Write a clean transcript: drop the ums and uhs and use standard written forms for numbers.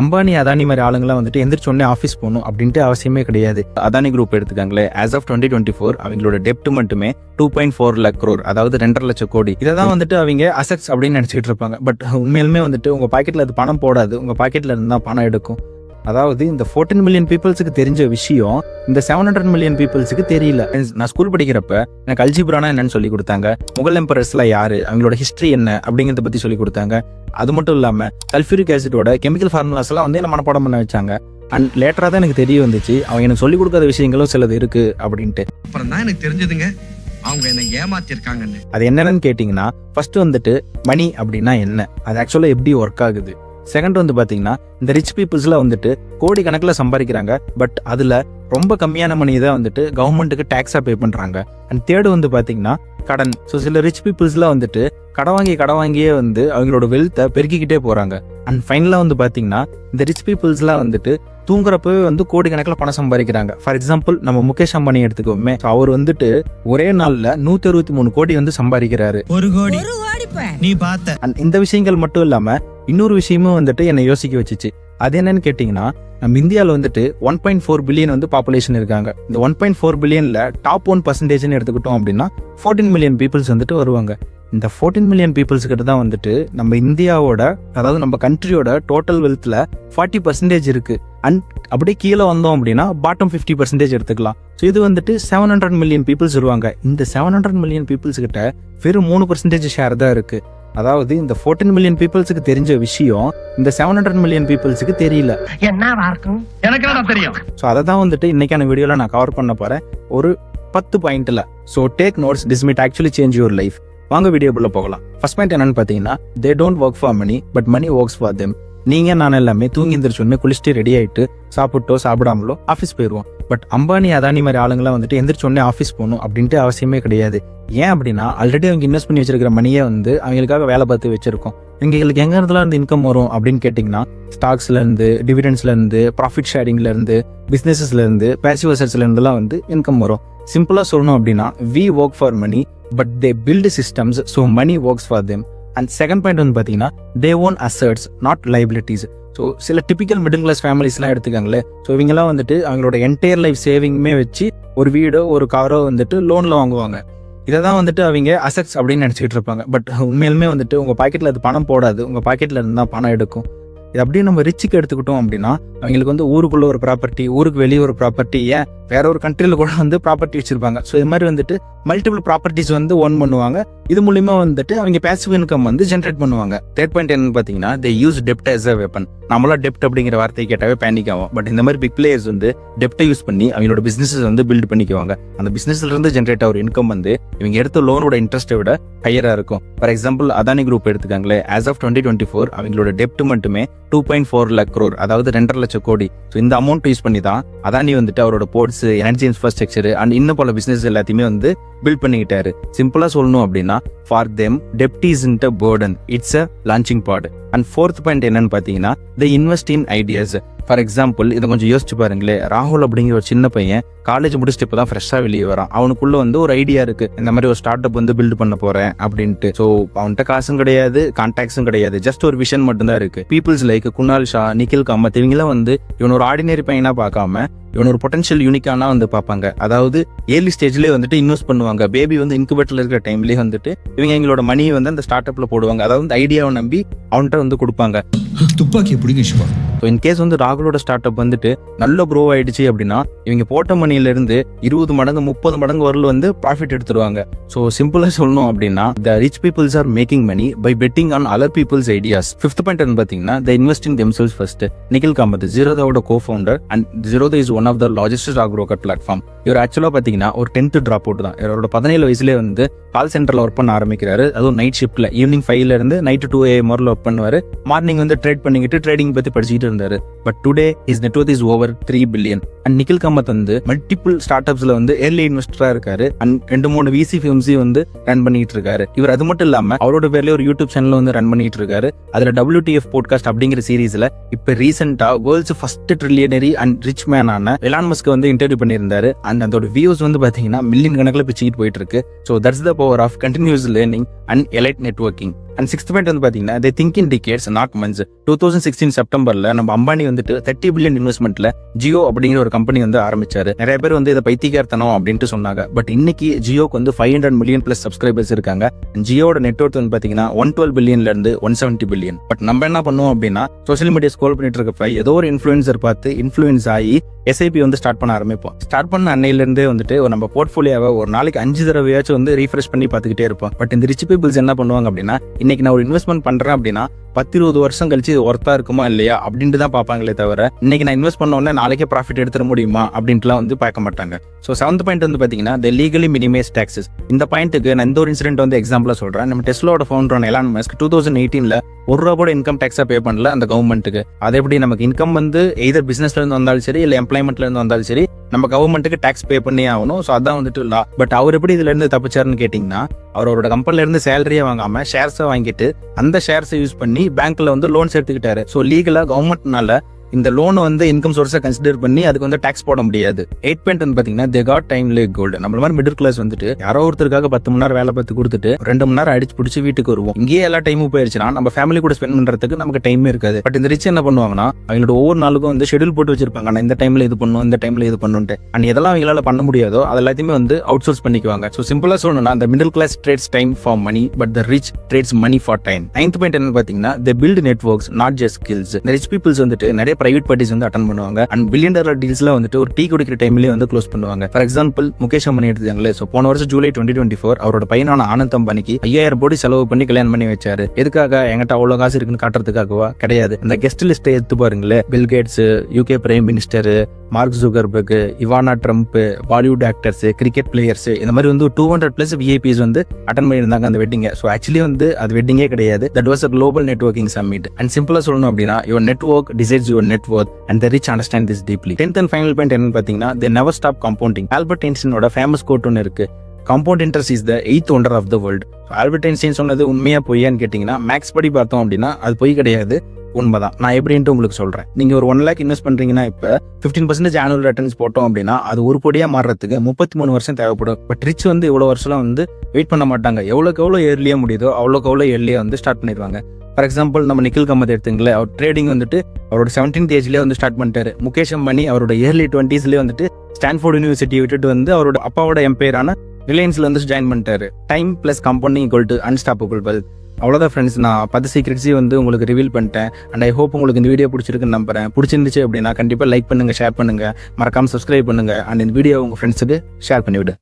அம்பானி அதானி மாதிரி ஆளுங்களாம் வந்துட்டு எந்திரிச்சோடனே ஆஃபீஸ் போகணும் அப்படின்ட்டு அவசியமே கிடையாது. அதானி குரூப் எடுத்துக்காங்களே, ஆஸ் ஆஃப் 2024 அவங்களோட டெப்ட் மட்டுமே 2.4 lakh crore, அதாவது 2.5 லட்சம் கோடி. இதை தான் வந்துட்டு அவங்க அசெட்ஸ் அப்படின்னு நினைச்சிட்டு இருப்பாங்க. பட் உண்மையிலுமே வந்துட்டு உங்க பாக்கெட்ல அது பணம் போடாது, உங்க பாக்கெட்ல இருந்தா பணம் எடுக்கும். அதாவது இந்த 14 மில்லியன் பீப்புள்ஸுக்கு தெரிஞ்ச விஷயம் இந்த 700 மில்லியன் பீப்புள்ஸுக்கு தெரியல. நான் ஸ்கூல் படிக்கிறப்ப எனக்கு அல்ஜிப்ரானா என்னன்னு சொல்லி கொடுத்தாங்க, முகல் எம்பரர்ஸ்லாம் யாரு, அவங்களோட ஹிஸ்டரி என்ன அப்படிங்கிறத பத்தி சொல்லி கொடுத்தாங்க. அது மட்டும் இல்லாம சல்ஃபியூரிக் ஆசிடோட கெமிக்கல் ஃபார்முலாஸ் எல்லாம் வந்து என்ன மனப்பாடம் பண்ண வச்சாங்க. அண்ட் லேட்டரா தான் எனக்கு தெரிய வந்துச்சு அவங்க எனக்கு சொல்லி கொடுக்காத விஷயங்களும் சிலது இருக்கு அப்படின்ட்டு. அப்புறம் தான் எனக்கு தெரிஞ்சதுங்க அவங்க என்ன ஏமாத்திருக்காங்கன்னு. அது என்னன்னு கேட்டீங்கன்னா, ஃபர்ஸ்ட் வந்துட்டு மணி அப்படின்னா என்ன, அது ஆக்சுவலா எப்படி ஒர்க் ஆகுது. செகண்ட் வந்து பாத்தீங்கன்னா, இந்த ரிச் பீப்புள்ஸ்ல வந்துட்டு கோடி கணக்கில் சம்பாதிக்கிறாங்க. பட் அதுல ரொம்ப கம்மியான மணி தான் வந்துட்டு கவர்மெண்ட்டுக்கு டாக்ஸா பே பண்றாங்க. அண்ட் தேர்டு வந்து பாத்தீங்கன்னா கடன். ஸோ சில ரிச் பீப்புள்ஸ்ல வந்துட்டு கடன் வாங்கியே வந்து அவங்களோட வெல்த்தை பெருக்கிக்கிட்டே போறாங்க. அண்ட் ஃபைனலா வந்து பாத்தீங்கன்னா இந்த ரிச் பீப்புள்ஸ்லாம் வந்துட்டு தூங்குறப்பவே வந்து கோடி கணக்கில் பணம் சம்பாதிக்கிறாங்க. ஃபார் எக்ஸாம்பிள் நம்ம முகேஷ் அம்பானி எடுத்துக்கோமே, அவர் வந்துட்டு ஒரே நாள்ல 163 கோடி வந்து சம்பாதிக்கிறாரு. 1 கோடி நீ பார்த்த. அண்ட் இந்த விஷயங்கள் மட்டும் இல்லாம இன்னொரு விஷயமும் வந்துட்டு என்னை யோசிக்க வச்சுச்சு. அது என்னன்னு கேட்டீங்கன்னா, நம்ம இந்தியாவில் வந்துட்டு 1.4 பில்லியன் வந்து பாப்புலேஷன் இருக்காங்க. இந்த 1.4 பில்லியன்ல டாப் 1% எடுத்துக்கிட்டோம் அப்படின்னா 14 மில்லியன் பீப்புள்ஸ் வந்துட்டு வருவாங்க. இந்த 14 மில்லியன் பீப்புள்ஸ் கிட்ட தான் வந்துட்டு நம்ம இந்தியாவோட, அதாவது நம்ம கண்ட்ரியோட டோட்டல் வெல்த்ல 40% இருக்கு. அண்ட் அப்படியே கீழே வந்தோம் அப்படின்னா பாட்டம் 50% எடுத்துக்கலாம். ஸோ இது வந்துட்டு 700 மில்லியன் பீப்புள்ஸ் வருவாங்க. இந்த 700 மில்லியன் பீப்புள்ஸ் கிட்ட வெறும் 3% ஷேர் தான் இருக்கு. அதாவது இந்த 14 மில்லியன் பீப்புள்ஸுக்கு தெரிஞ்ச விஷயம் இந்த 700 மில்லியன் பீப்புள்ஸுக்கு தெரியல. எனக்கு தெரியும். ஸோ அதை தான் வந்துட்டு இன்னைக்கான வீடியோல நான் கவர் பண்ண போறேன் ஒரு 10 பாயிண்ட்ல. So take notes, this might actually change your life. வாங்க வீடியோக்குள்ள போகலாம். ஃபர்ஸ்ட் பாயிண்ட் என்னன்னு பாத்தீங்கன்னா, they don't work for money but money works for them. நீங்க நான் எல்லாமே தூங்கி எந்திரிச்சோடனே குளிச்சுட்டு ரெடி ஆயிட்டு சாப்பிட்டோ சாப்பிடாமலோ ஆஃபீஸ் போயிடுவோம். பட் அம்பானி அதானி மாதிரி ஆளுங்களாம் வந்துட்டு எந்திரிச்சோடனே ஆஃபீஸ் போகணும் அப்படின்ட்டு அவசியமே கிடையாது. ஏன் அப்படின்னா ஆல்ரெடி அவங்க இன்வெஸ்ட் பண்ணி வச்சிருக்கிற மணியே வந்து அவங்களுக்காக வேலை பார்த்து வச்சிருக்கோம். எங்களுக்கு எங்க இருந்துலாம் இருந்து இன்கம் வரும் அப்படின்னு கேட்டிங்கன்னா, ஸ்டாக்ஸ்ல இருந்து, டிவிடெண்ட்ஸ்ல இருந்து, ப்ராஃபிட் ஷேரிங்ல இருந்து, பிசினஸஸ்ல இருந்து, பேசிவ் அசெட்ஸ்ல இருந்துலாம் வந்து இன்கம் வரும். சிம்பிளா சொல்லணும் அப்படின்னா, we work for money but they build systems so money works for them. And second point வந்து பாத்தீங்கன்னா, they own assets not liabilities. So சில டிபிக்கல் மிடில் கிளாஸ் ஃபேமிலிஸ்லாம் எடுத்துக்காங்களே, ஸோ இவங்கெல்லாம் வந்துட்டு அவங்களோட என்டையர் லைஃப் சேவிங்குமே வச்சு ஒரு வீடோ ஒரு காரோ வந்துட்டு லோன்ல வாங்குவாங்க. இதை தான் வந்துட்டு அவங்க அசெட்ஸ் அப்படின்னு நினச்சிக்கிட்டு இருப்பாங்க. பட் உண்மையிலுமே வந்துட்டு உங்க பாக்கெட்ல அது பணம் போடாது, உங்க பாக்கெட்ல இருந்தா பணம் எடுக்கும். இது அப்படியே நம்ம ரிச்சுக்கு எடுத்துக்கிட்டோம் அப்படின்னா, அவங்களுக்கு வந்து ஊருக்குள்ள ஒரு ப்ராப்பர்ட்டி, ஊருக்கு வெளியே ஒரு ப்ராப்பர்ட்டி, ஏன் வேற ஒரு கண்ட்ரியில கூட வந்து ப்ராப்பர்ட்டி வச்சிருப்பாங்க. ஸோ இது மாதிரி வந்துட்டு மல்டிபிள் ப்ராப்பர்ட்டிஸ் வந்து ஓன் பண்ணுவாங்க. இது மூலியமா வந்துட்டு அவங்க பேசிவ் இன்கம் வந்து ஜென்ரேட் பண்ணுவாங்க. தேர்ட் பாயிண்ட் என்னன்னு பாத்தீங்கன்னா, தே யூஸ் டெப்ட் as a weapon. நம்மளா டெப்ட் அப்படிங்கிற வார்த்தையை கேட்டாவே பேனிக் ஆகும். பட் இந்த மாதிரி பிக் பிளேயர்ஸ் வந்து டெப்டை யூஸ் பண்ணி அவங்களோட பிசினஸ் வந்து பில்ட் பண்ணிக்குவாங்க. அந்த பிசினஸ்ல இருந்து ஜென்ரேட் ஆகிற இன்கம் வந்து இவங்க எடுத்த லோனோட இன்ட்ரெஸ்ட்டை விட ஹையரா இருக்கும். ஃபார் எக்ஸாம்பிள் அதானி குரூப் எடுத்துக்காங்களே, ஆஸ் ஆஃப் 2024 அவங்களோட டெப்ட் மட்டுமே 2.4 lakh crore, அதாவது 2.5 லட்சம் கோடி. ஸோ இந்த அமௌண்ட் யூஸ் பண்ணி தான் அதானி வந்துட்டு அவரோட போர்ட்ஸ், எனர்ஜி இன்ஃப்ராஸ்ட்ரக்சர் அண்ட் இன்னும் பல பிசினஸ் எல்லாத்தையுமே வந்து பில்ட் பண்ணிக்கிட்டாரு. சிம்பிளா சொல்லணும் அப்படின்னா, ஃபார் தெம் டெப்ட் isn't a burden, it's a launching pad. And fourth point என்னன்னு பாத்தீங்கன்னா, they invest in ideas. For example இதை கொஞ்சம் யோசிச்சு பாருங்களே, ராகுல் அப்படிங்கிற ஒரு சின்ன பையன் காலேஜ் முடிச்சுட்டு இப்பதான் ஃப்ரெஷ்ஷா வெளியே வரான். அவனுக்குள்ள வந்து ஒரு ஐடியா இருக்கு, இந்த மாதிரி ஒரு ஸ்டார்ட் அப் வந்து பில்ட் பண்ண போறேன் அப்படின்ட்டு. ஸோ அவன்கிட்ட காசும் கிடையாது, கான்டாக்ட்ஸும் கிடையாது, ஜஸ்ட் ஒரு விஷன் மட்டும் தான் இருக்கு. பீப்புள்ஸ் லைக் குணால் ஷா, நிகில் காமத் இவங்கெல்லாம் வந்து இவன் ஒரு ஆர்டினரி பையனா பார்க்காம இவன் ஒரு பொட்டன்ஷியல் யூனிக்கானா வந்து பார்ப்பாங்க. அதாவது ஏர்லி ஸ்டேஜ்லேயே வந்துட்டு இன்வெஸ்ட் பண்ணுவாங்க. பேபி வந்து இன்குபேட்டர்ல இருக்கிற டைம்லேயே வந்துட்டு இவங்க எங்களோட மணியை வந்து அந்த ஸ்டார்ட் அப்ல போடுவாங்க. அதாவது ஐடியாவை நம்பி அவன்கிட்ட வந்து கொடுப்பாங்க. துப்பாக்கி பிடிக்கும் சிவா. ஸோ இன்கேஸ் வந்து ராகுலோட ஸ்டார்ட் அப் வந்துட்டு நல்ல க்ரோ ஆயிடுச்சு அப்படின்னா, இவங்க போட்ட மணியில இருந்து 20 மடங்கு 30 மடங்கு வரல வந்து ப்ராஃபிட் எடுத்துருவாங்க. ஸோ சிம்பிளா சொல்லணும் அப்படின்னா, the rich peoples are making money by betting on other peoples ideas. Fifth point வந்து பாத்தீங்கன்னா, the invest in themselves first. Nikhil Kamath ஜீரோதாவோட co founder and Zerodha is one of the largest stock broker platform. இவர் ஆக்சுவலா பாத்தீங்கன்னா ஒரு 10th டிராப் அவுட் தான். இவரோட 17 வயசுலேயே வந்து கால் சென்டர்ல ஒர்க் பண்ண ஆரம்பிக்கிறாரு. அதுவும் நைட் ஷிப்ட்ல ஈவினிங் 5ல இருந்து நைட் 2 AM வரல ஒர்க் பண்ணுவாரு. மார்னிங் வந்து ட்ரேட் பண்ணிக்கிட்டு ட்ரேடிங் பத்தி படிச்சுட்டு இருந்தாரு. But today is net worth is over 3 billion. And Nikhil Kamath வந்து மல்டிபிள் ஸ்டார்ட் அப்ஸ்ல வந்து ஏர்லி இன்வெஸ்டரா இருக்காரு. அண்ட் 2-3 VC ஃபிர்ம்ஸையும் வந்து ரன் பண்ணிட்டு இருக்காரு. இவர் அது மட்டும் இல்லாம அவரோட பேர்ல ஒரு யூடியூப் சேனல் வந்து ரன் பண்ணிட்டு இருக்காரு. அதுல WTF பாட்காஸ்ட் அப்படிங்கிற சீரீஸ்ல இப்ப ரீசெண்டா world's first trillionaire and rich man ஆன எலான் மஸ்க் வந்து இன்டர்வியூ பண்ணியிருந்தாரு. அண்ட் அதோட வியூஸ் வந்து பாத்தீங்கன்னா மில்லியன் கணக்கில் பிச்சுக்கிட்டு போயிட்டு இருக்கு. So that's the power of continuous learning and elite networking. And 6th point வந்து பாத்தீங்கன்னா they think in decades not months. 2016 செப்டம்பர்ல நம்ம அம்பானி வந்துட்டு 30 பில்லியன் இன்வெஸ்ட்மெண்ட்ல ஜியோ அப்படிங்கிற ஒரு கம்பெனி வந்து ஆரம்பிச்சாரு. நிறைய பேர் வந்து இதை பைத்தியக்காரத்தனம் அப்படின்ட்டு சொன்னாங்க. பட் இன்னைக்கு ஜியோக்கு வந்து 500 மில்லியன் பிளஸ் சப்ஸ்கிரைபர்ஸ் இருக்காங்க. ஜியோட நெட்வொர்க் வந்து பாத்தீங்கன்னா 112 பில்லியன்ல இருந்து 170 பில்லியன். பட் நம்ம என்ன பண்ணுவோம் அப்படின்னா சோஷியல் மீடியா ஸ்க்ரோல் பண்ணிட்டு இருக்கப்ப ஏதோ ஒரு இன்ஃபுளுசர் பார்த்து இன்ஃபுளுன்ஸ் ஆகி எஸ்ஐபி வந்து ஸ்டார்ட் பண்ண ஆரம்பிப்போம். ஸ்டார்ட் பண்ண அன்னையிலேருந்தே வந்துட்டு நம்ம போர்ட்ஃபோலியோவை ஒரு நாளைக்கு 5 தடவையாச்சும் வந்து ரீஃப்ரெஷ் பண்ணி பார்த்துக்கிட்டே இருப்போம். பட் இந்த ரிச் பீப்புள்ஸ் என்ன பண்ணுவாங்க அப்படின்னா இன்னைக்கு நான் ஒரு இன்வெஸ்ட்மெண்ட் பண்றேன் அப்படின்னா 10-20 வருஷம் கழிச்சு இது ஒர்த்தா இருக்குமா இல்லையா அப்படின்ட்டு தான் பார்ப்பாங்களே தவிர இன்னைக்கு நான் இன்வெஸ்ட் பண்ண உடனே நாளைக்கே ப்ராஃபிட் எடுத்துட முடியுமா அப்படின்ட்டுலாம் வந்து பார்க்க மாட்டாங்க. ஸோ 7th பாயிண்ட் வந்து பார்த்தீங்கன்னா தி லீகலி மினிமைஸ் டாக்ஸஸ். இந்த பாயிண்ட்டுக்கு நான் இந்த ஒரு இன்சிடென்ட் வந்து எக்ஸாம்பிளா சொல்றேன். நம்ம டெஸ்லாவோட ஃபவுண்டரான எலான் மஸ்க் 2018ல ₹1 கூட இன்கம் டேக்ஸா பே பண்ணல அந்த கவர்மெண்ட்டுக்கு. அது எப்படி நமக்கு இன்கம் வந்து எய்தர் பிசினஸ்ல இருந்து வந்தாலும் சரி இல்லை எம்ப்ளாய்மெண்ட்ல இருந்து வந்தாலும் சரி நம்ம கவர்மெண்ட்டுக்கு டாக்ஸ் பே பண்ணி ஆகணும். ஸோ அதான் வந்துட்டு லா. பட் அவர் எப்படி இதுல இருந்து தப்பிச்சாருன்னு கேட்டீங்கன்னா அவரோட கம்பெனில இருந்து சேலரியே வாங்காம ஷேர்ஸை வாங்கிட்டு அந்த ஷேர்ஸை யூஸ் பண்ணி பேங்க்ல வந்து லோன்ஸ் எடுத்துக்கிட்டாரு. ஸோ லீகலா கவர்மெண்ட்னால இந்த லோன் வந்து இன்கம் சோர்ஸை கன்சிடர் பண்ணி அதுக்கு வந்து டாக்ஸ் போட முடியாது. 8th பாயிண்ட் வந்து பாத்தீங்கன்னா they got time like gold. நம்மள மாதிரி மிடில் கிளாஸ் வந்துட்டு யாரோ ஒருத்தருக்காக 10 மணி நேரம் வேலை பார்த்து கொடுத்துட்டு 2 மணி நேரம் அடிச்சு பிடிச்சி வீட்டுக்கு வருவோம். இங்கேயே எல்லா டைமும் போயிருச்சுன்னா நம்ம ஃபேமிலி கூட ஸ்பெண்ட் பண்றதுக்கு நமக்கு டைமே இருக்காது. பட் இந்த ரிச் என்ன பண்ணுவாங்கன்னா அவங்களோட ஒவ்வொரு நாளுக்கும் வந்து ஷெடியூல் போட்டு வச்சிருப்பாங்க. நான் இந்த டைம்ல இது பண்ணும் இந்த டைம்ல இது பண்ணுன்ட்டு. அண்ட் எதெல்லாம் அவங்களால பண்ண முடியாதோ அது எல்லாத்தையுமே வந்து அவுட் சோர்ஸ் பண்ணிக்குவாங்க. ஸோ சிம்பிளா சொல்லணும்னா அந்த middle class trades time for money but the rich trades money for time. 9th point என்ன பாத்தீங்கன்னா they build networks not just skills. இந்த ரிச் பீப்புள்ஸ் வந்துட்டு நிறைய பிரைவேட் பார்ட்டிஸ் வந்து பண்ணுவாங்க. அண்ட் பில்லியன் டாலர் டீல்ஸ்ல வந்துட்டு ஒரு டீ குடிக்கிற டைம்லயே வந்து க்ளோஸ் பண்ணுவாங்க. ஃபார் எக்ஸாம்பிள் முகேஷ் அம்பானி எடுத்துக்காங்களே. சோ போன வருஷம் ஜூலை 2024 அவரோட பையனான ஆனந்த் அம்பானிக்கு 5000 கோடி செலவு பண்ணி கல்யாணம் பண்ணி வச்சாரு. எதுக்காக? என்கிட்ட அவ்வளவு காசு இருக்குன்னு காட்டுறதுக்காகவா? கிடையாது. அந்த கெஸ்ட் லிஸ்ட்டை எடுத்து பாருங்களேன். Bill Gates, UK prime minister, Mark Zuckerberg, Ivanka Trump, Bollywood actors, cricket players, இந்த மாதிரி வந்து 200+ விஐபிஸ் வந்து அட்டன் பண்ணியிருந்தாங்க அந்த வெட்டிங்க. ஸோ ஆக்சுவலி வந்து அது வெட்டிங்கே கிடையாது. That was a global networking summit. And சிம்பிளா சொல்லணும் அப்படின்னா your network decides your network and the rich understand this deeply. 10th and final point என்னன்னு பாத்தீங்கன்னா they never stop compounding. Albert ஐன்ஸ்டீனோட ஃபேமஸ் கோட் ஒன்று இருக்கு. Compound interest is the 8th wonder of the world. Albert Einstein சொன்னது உண்மையா பொய்யான்னு கேட்டீங்கன்னா maths படி பார்த்தோம் அப்படின்னா அது பொய் கிடையாது, உண்மைதான். நான் எப்படின்ட்டு உங்களுக்கு சொல்றேன். நீங்க ஒரு 1 lakh இன்வெஸ்ட் பண்றீங்கன்னா இப்ப 15% ஆனுவல் ரிட்டர்ன்ஸ் போட்டோம் அப்படின்னா அது ஒரு பொடியா மாறுறதுக்கு 33 வருஷம் தேவைப்படும். பட் ரிச் வந்து இவ்வளவு வருஷம் வந்து வெயிட் பண்ண மாட்டாங்க. எவ்வளோக்கு எவ்வளோ ஏர்லியா முடியுதோ அவ்வளோக்கு ஏர்லியா வந்து ஸ்டார்ட் பண்ணிடுவாங்க. ஃபார் எக்ஸாம்பிள் நம்ம நிக்கில் கமத் எடுத்துங்களேன். அவர் ட்ரேடிங் வந்துட்டு அவரோட 17th ஏஜ்லேயே வந்து ஸ்டார்ட் பண்ணிட்டாரு. முகேஷ் அம்பானி அவரோட early 20s வந்துட்டு ஸ்டான்ஃபோர்ட் யூனிவர்சிட்டியை விட்டுட்டு வந்து அவரோட அப்பாவோட எம்பையரான ரிலையன்ஸ்ல வந்து ஜாயின் பண்ணிட்டாரு. Time plus compounding equal to unstoppable wealth. அவ்வளோதான் ஃப்ரெண்ட்ஸ், நான் 10 சீக்ரெட்ஸையும் வந்து உங்களுக்கு ரிவீல் பண்ணிட்டேன். அண்ட் ஐ ஹோப் உங்களுக்கு இந்த வீடியோ பிடிச்சிருக்குன்னு நம்புறேன். பிடிச்சிருந்துச்சு அப்படின்னா கண்டிப்பாக லைக் பண்ணுங்க, ஷேர் பண்ணுங்க, மறக்காம சப்ஸ்கிரைப் பண்ணுங்க. அண்ட் இந்த வீடியோ உங்க ஃப்ரெண்ட்ஸுக்கு ஷேர் பண்ணிவிடு.